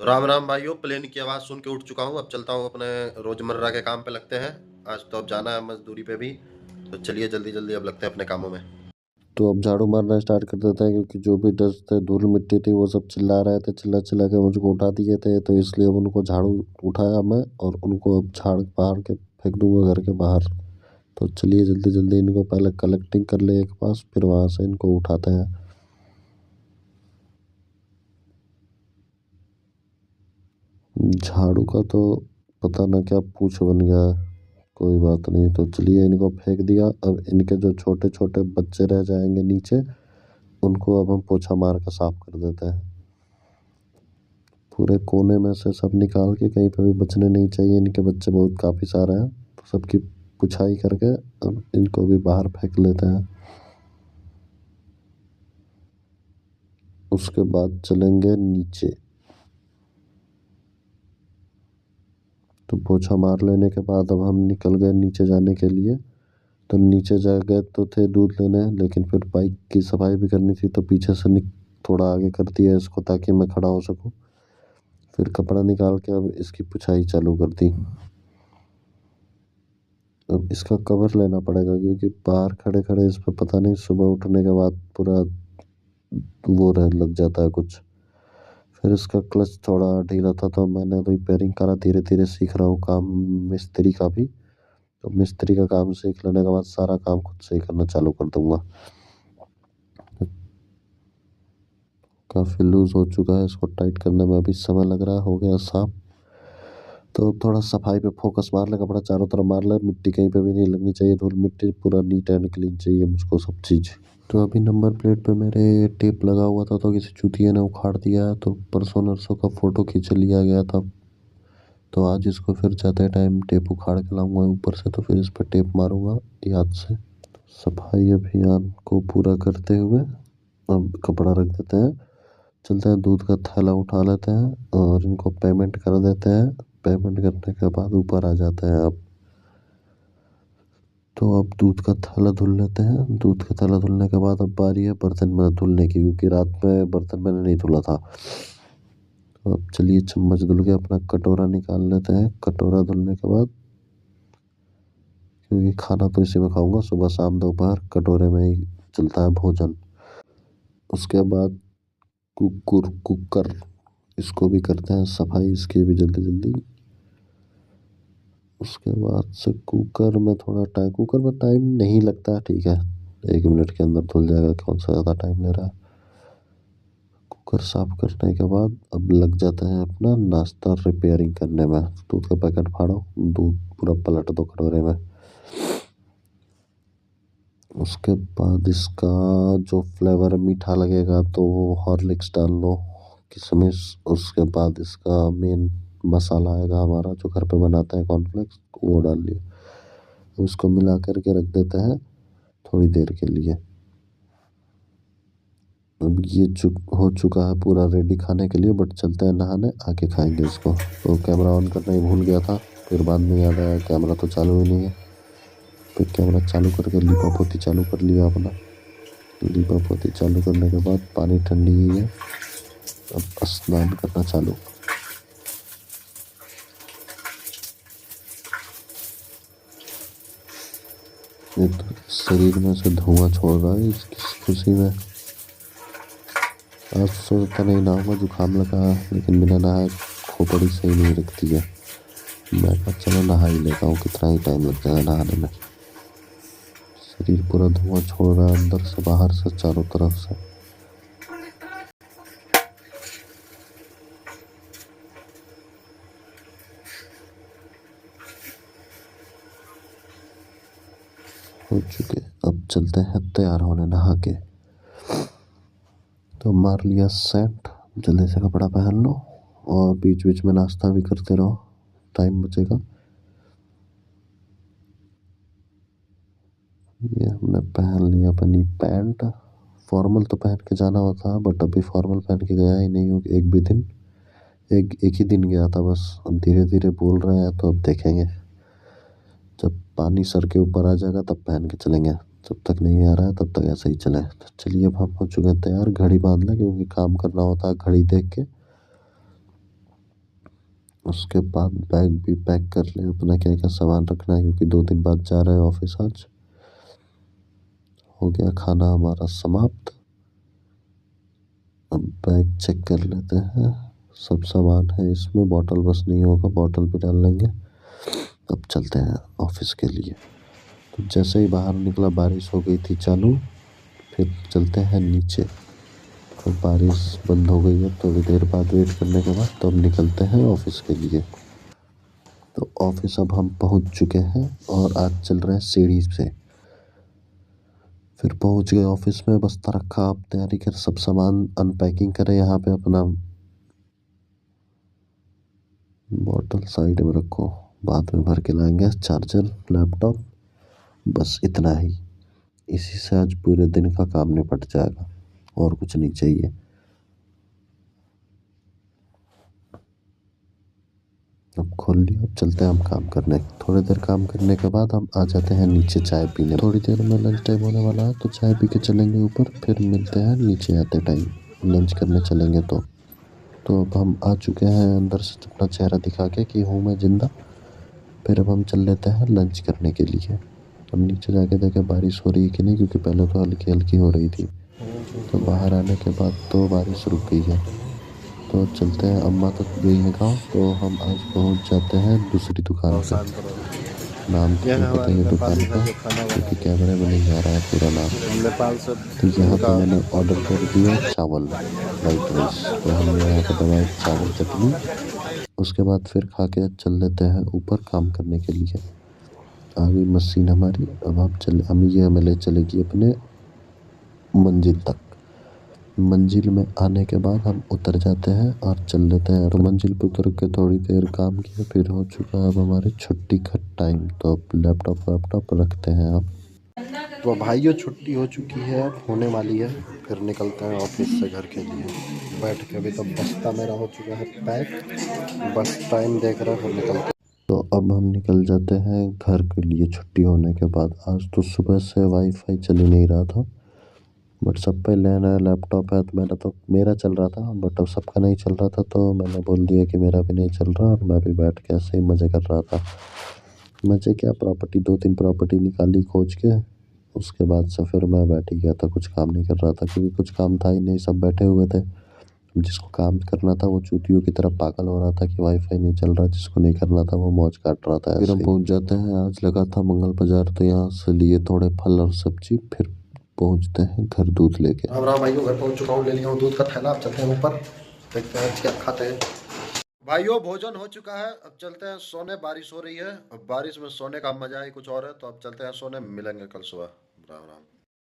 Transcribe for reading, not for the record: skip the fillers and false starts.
राम राम भाइयों, प्लेन की आवाज़ सुन के उठ चुका हूँ। अब चलता हूँ अपने रोज़मर्रा के काम पे लगते हैं। आज तो अब जाना है मज़दूरी पे भी। तो चलिए जल्दी-जल्दी अब लगते हैं अपने कामों में। तो अब झाड़ू मारना स्टार्ट कर देते हैं, क्योंकि जो भी डस्ट थे, धूल मिट्टी थी, वो सब चिल्ला रहे थे, चिल्ला चिल्ला के मुझको उठा दिए थे। तो इसलिए अब उनको झाड़ू उठाया मैं, और उनको अब झाड़ फाड़ के फेंक दूंगा घर के बाहर। तो चलिए जल्दी जल्दी इनको पहले कलेक्टिंग कर ले एक पास, फिर वहां से इनको उठाते हैं। झाड़ू का तो पता ना क्या पूछ बन गया है। कोई बात नहीं, तो चलिए इनको फेंक दिया। अब इनके जो छोटे छोटे बच्चे रह जाएंगे नीचे, उनको अब हम पोछा मार के साफ कर देते हैं। पूरे कोने में से सब निकाल के, कहीं पे भी बचने नहीं चाहिए। इनके बच्चे बहुत काफ़ी सारे हैं, तो सबकी पुछाई करके अब इनको भी बाहर फेंक लेते हैं। उसके बाद चलेंगे नीचे। तो पोछा मार लेने के बाद अब हम निकल गए नीचे जाने के लिए। तो नीचे जा गए तो थे दूध लेने, लेकिन फिर बाइक की सफाई भी करनी थी, तो पीछे से थोड़ा आगे कर दिया इसको, ताकि मैं खड़ा हो सकूं। फिर कपड़ा निकाल के अब इसकी पुछाई चालू कर दी। अब इसका कवर लेना पड़ेगा, क्योंकि बाहर खड़े खड़े इस पर पता नहीं सुबह उठने के बाद पूरा वो रह लग जाता है कुछ। फिर इसका क्लच थोड़ा ढीला था, तो मैंने रिपेयरिंग करा। धीरे धीरे सीख रहा हूँ काम मिस्त्री का भी। तो मिस्त्री का काम सीख लेने के बाद सारा काम खुद से ही करना चालू कर दूंगा। काफ़ी लूज हो चुका है, इसको टाइट करने में अभी समय लग रहा है। हो गया साफ। तो अब थोड़ा सफाई पे फोकस मार ले, कपड़ा चारों तरफ मार ले, मिट्टी कहीं पे भी नहीं लगनी चाहिए, धूल मिट्टी पूरा नीट एंड क्लीन चाहिए मुझको सब चीज़। तो अभी नंबर प्लेट पे मेरे टेप लगा हुआ था, तो किसी चूतिया ने उखाड़ दिया है। तो परसों नरसों का फ़ोटो खींच लिया गया था। तो आज इसको फिर जाते टाइम टेप उखाड़ के लाऊंगा ऊपर से, तो फिर इस पर टेप मारूंगा याद से। सफाई अभियान को पूरा करते हुए अब कपड़ा रख देते हैं। चलते हैं, दूध का थैला उठा लेते हैं और इनको पेमेंट कर देते हैं। पेमेंट करने के बाद ऊपर आ जाते हैं अब। तो अब दूध का थैला धुल लेते हैं। दूध का थैला धुलने के बाद अब बारी है बर्तन में धुलने की, क्योंकि रात में बर्तन मैंने नहीं धुला था। तो अब चलिए चम्मच धुल के अपना कटोरा निकाल लेते हैं। कटोरा धुलने के बाद, क्योंकि खाना तो इसी में खाऊंगा, सुबह शाम दोपहर कटोरे में ही चलता है भोजन। उसके बाद कुकर, इसको भी करते हैं सफाई, इसकी भी जल्दी जल्दी। उसके बाद से कुकर में टाइम नहीं लगता, ठीक है, 1 मिनट के अंदर धुल जाएगा, कौन सा ज़्यादा टाइम ले रहा है। कुकर साफ करने के बाद अब लग जाता है अपना नाश्ता रिपेयरिंग करने में। दूध का पैकेट फाड़ो, दूध पूरा पलट दो कटोरे में। उसके बाद इसका जो फ्लेवर मीठा लगेगा तो वो हॉर्लिक्स डाल लो, किशमिश। उसके बाद इसका मेन मसाला आएगा हमारा, जो घर पे बनाते हैं, कॉर्नफ्लेक्स, वो डाल लिया। उसको मिला करके रख देते हैं थोड़ी देर के लिए। अब ये हो चुका है पूरा रेडी खाने के लिए, बट चलते हैं नहाने, आके खाएंगे इसको। तो कैमरा ऑन करना ही भूल गया था, फिर बाद में याद आया कैमरा तो चालू ही नहीं है। फिर कैमरा चालू करके लीपा पोती चालू कर लिया अपना। लीपा पोती चालू करने के बाद पानी ठंडी हुई है, अब स्नान करना चालू। ये तो शरीर में से धुआं छोड़ रहा है इसकी खुशी में। आज सोचता नहीं नहाऊंगा, जुकाम लगा है, लेकिन बिना नहाए खोपड़ी सही नहीं रखती है। मैं कहा चलो नहा ही लेता हूँ, कितना ही टाइम लग जाएगा नहाने में। शरीर पूरा धुआं छोड़ रहा है, अंदर से बाहर से चारों तरफ से। हो चुके, अब चलते हैं तैयार होने नहा के। तो मार लिया सेंट, जल्दी से कपड़ा पहन लो और बीच बीच में नाश्ता भी करते रहो, टाइम बचेगा। ये हमने पहन लिया अपनी पैंट। फॉर्मल तो पहन के जाना होता है, बट अभी फॉर्मल पहन के गया ही नहीं हूँ एक भी दिन। एक एक ही दिन गया था बस। अब धीरे धीरे बोल रहे हैं, तो अब देखेंगे, जब पानी सर के ऊपर आ जाएगा तब पहन के चलेंगे। जब तक नहीं आ रहा है तब तक ऐसे ही चले। तो चलिए अब हम हो चुके हैं तैयार। घड़ी बांध लें, क्योंकि काम करना होता है घड़ी देख के। उसके बाद बैग भी पैक कर ले अपना, क्या क्या सामान रखना है क्योंकि 2 दिन बाद जा रहे हैं ऑफिस आज। हो गया खाना हमारा समाप्त। अब बैग चेक कर लेते हैं, सब सामान है इसमें, बॉटल बस नहीं होगा, बॉटल भी डाल लेंगे। अब चलते हैं ऑफिस के लिए। तो जैसे ही बाहर निकला बारिश हो गई थी चालू, फिर चलते हैं नीचे। तो बारिश बंद हो गई है, थोड़ी देर बाद वेट करने के बाद तो अब निकलते हैं ऑफिस के लिए। तो ऑफिस अब हम पहुंच चुके हैं और आज चल रहे हैं सीढ़ी से। फिर पहुंच गए ऑफिस में, बस्ता रखा, अब तैयारी कर, सब सामान अनपैकिंग करें। यहाँ पे अपना बॉटल साइड में रखो, बाद में भर के लाएंगे। चार्जर, लैपटॉप, बस इतना ही। इसी से आज पूरे दिन का काम निपट जाएगा, और कुछ नहीं चाहिए। अब खोल लिया, अब चलते हैं हम काम करने। थोड़ी देर काम करने के बाद हम आ जाते हैं नीचे चाय पीने। थोड़ी देर में लंच टाइम होने वाला है, तो चाय पी के चलेंगे ऊपर, फिर मिलते हैं नीचे आते टाइम लंच करने चलेंगे। तो अब हम आ चुके हैं अंदर से अपना चेहरा दिखा के कि हूँ मैं जिंदा। फिर अब हम चल लेते हैं लंच करने के लिए। अब नीचे जाके देखें बारिश हो रही है कि नहीं, क्योंकि पहले तो हल्की हल्की हो रही थी। तो बाहर आने के बाद तो बारिश रुक गई है। तो चलते हैं, अम्मा तक गई है गाँव, तो हम आज पहुँच जाते हैं दूसरी दुकान पे। नाम तो नहीं पता ये दुकान का, क्योंकि कैमरे में नहीं आ रहा है पूरा नाम। नेपाल से तो यहाँ पे मैंने ऑर्डर कर दिया चावल, वाइट राइस। तो हमने यहाँ पे दबाए चावल चटनी। उसके बाद फिर खा के चल लेते हैं ऊपर काम करने के लिए। आ गई मशीन हमारी, अब हम ये हमें ले चलेगी अपने मंजिल तक। मंजिल में आने के बाद हम उतर जाते हैं और चल लेते हैं। तो मंजिल पर उतर के थोड़ी देर काम किया, फिर हो चुका है अब हमारे छुट्टी का टाइम। तो अब लैपटॉप वैपटॉप रखते हैं अब। तो भाइयों छुट्टी हो चुकी है, अब होने वाली है, फिर निकलते हैं ऑफिस से घर के लिए। बैठ के अभी तो बस्ता मेरा हो चुका है पैक, बस टाइम देख रहा है निकलते। तो अब हम निकल जाते हैं घर के लिए छुट्टी होने के बाद। आज तो सुबह से वाईफाई चल ही नहीं रहा था, बट सब पे नया नया लैपटॉप है, तो मेरा चल रहा था, बट अब सबका नहीं चल रहा था। तो मैंने बोल दिया कि मेरा भी नहीं चल रहा, और मैं भी बैठ के ऐसे ही मज़े कर रहा था। मज़े क्या, प्रॉपर्टी 2-3 प्रॉपर्टी निकाली खोज के। उसके बाद से फिर मैं बैठ ही गया था, कुछ काम नहीं कर रहा था, क्योंकि कुछ काम था ही नहीं, सब बैठे हुए थे। जिसको काम करना था वो चूतियों की तरह पागल हो रहा था कि वाईफाई नहीं चल रहा, जिसको नहीं करना था वो मौज काट रहा था। फिर हम पहुंच जाते हैं, आज लगा था मंगल बाजार, तो यहाँ से लिए थोड़े फल और सब्जी, फिर पहुंचते हैं घर दूध लेके। राम राम भाइयों, घर पहुंच चुका हूँ, ले लिया हूँ दूध का थैला। अब चलते हैं ऊपर, देखते हैं क्या खाते हैं। भाइयों भोजन हो चुका है, अब चलते हैं सोने। बारिश हो रही है, अब बारिश में सोने का मजा ही कुछ और है। तो अब चलते हैं सोने, मिलेंगे कल सुबह। राम राम।